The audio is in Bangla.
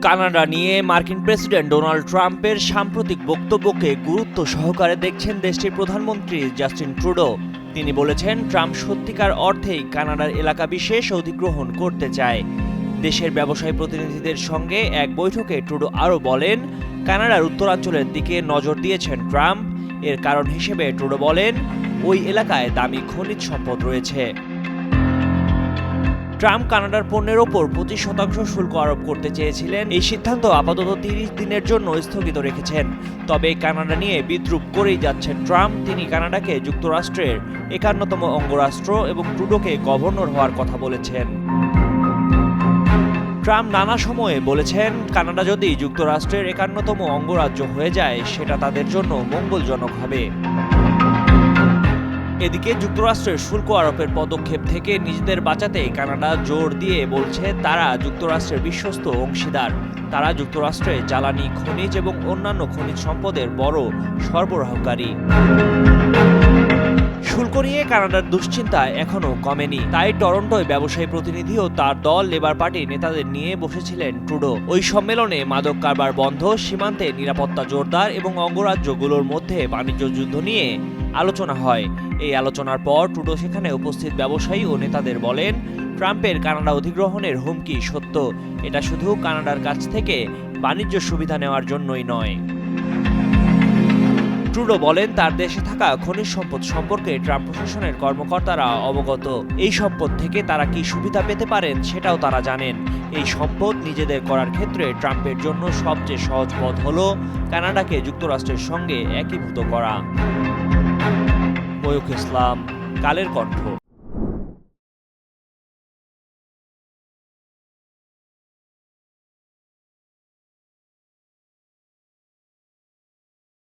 কানাডা নিয়ে মার্কিন প্রেসিডেন্ট ডোনাল্ড ট্রাম্পের সাম্প্রতিক বক্তব্যকে গুরুত্ব সহকারে দেখছেন দেশটির প্রধানমন্ত্রী জাস্টিন ট্রুডো। তিনি বলেছেন, ট্রাম্প সত্যিকার অর্থেই কানাডার এলাকা বিশেষ অধিগ্রহণ করতে চায়। দেশের ব্যবসায়ী প্রতিনিধিদের সঙ্গে এক বৈঠকে ট্রুডো আরও বলেন, কানাডার উত্তরাঞ্চলের দিকে নজর দিয়েছেন ট্রাম্প। এর কারণ হিসেবে ট্রুডো বলেন, ওই এলাকায় দামি খনিজ সম্পদ রয়েছে। ট্রাম্প কানাডার পণ্যের ওপর 25% শুল্ক আরোপ করতে চেয়েছিলেন। এই সিদ্ধান্ত আপাতত 30 দিনের জন্য স্থগিত রেখেছেন। তবে কানাডা নিয়ে বিদ্রূপ করেই যাচ্ছেন ট্রাম্প। তিনি কানাডাকে যুক্তরাষ্ট্রের 51তম অঙ্গরাষ্ট্র এবং ট্রুডোকে গভর্নর হওয়ার কথা বলেছেন। ট্রাম্প নানা সময়ে বলেছেন, কানাডা যদি যুক্তরাষ্ট্রের 51তম অঙ্গরাজ্য হয়ে যায় সেটা তাদের জন্য মঙ্গলজনক হবে। এদিকে যুক্তরাষ্ট্রের শুল্ক আরোপের পদক্ষেপ থেকে নিজেদের বাঁচাতে কানাডা জোর দিয়ে বলছে তারা যুক্তরাষ্ট্রের বিশ্বস্ত অংশীদার। তারা যুক্তরাষ্ট্রে জ্বালানি, খনিজ এবং অন্যান্য খনিজ সম্পদের বড় সরবরাহকারী। শুল্ক নিয়ে কানাডার দুশ্চিন্তা এখনও কমেনি। তাই টরন্টোয় ব্যবসায়ী প্রতিনিধি ও তার দল লেবার পার্টির নেতাদের নিয়ে বসেছিলেন ট্রুডো। ওই সম্মেলনে মাদক কারবার বন্ধ, সীমান্তে নিরাপত্তা জোরদার এবং অঙ্গরাজ্যগুলোর মধ্যে বাণিজ্য যুদ্ধ নিয়ে আলোচনা হয়। এই আলোচনার পর ট্রুডো সেখানে উপস্থিত ব্যবসায়ী ও নেতাদের বলেন, ট্রাম্পের কানাডা অধিগ্রহণের হুমকি সত্য। এটা শুধু কানাডার কাছ থেকে বাণিজ্য সুবিধা নেওয়ার জন্যই নয়। ট্রুডো বলেন, তার দেশে থাকা খনিজ সম্পদ সম্পর্কে ট্রাম্প প্রশাসনের কর্মকর্তারা অবগত। এই সম্পদ থেকে তারা কি সুবিধা পেতে পারেন সেটাও তারা জানেন। এই সম্পদ নিজেদের করার ক্ষেত্রে ট্রাম্পের জন্য সবচেয়ে সহজ পথ হল কানাডাকে যুক্তরাষ্ট্রের সঙ্গে একীভূত করা। ময়ূখ ইসলাম, কালের কণ্ঠ।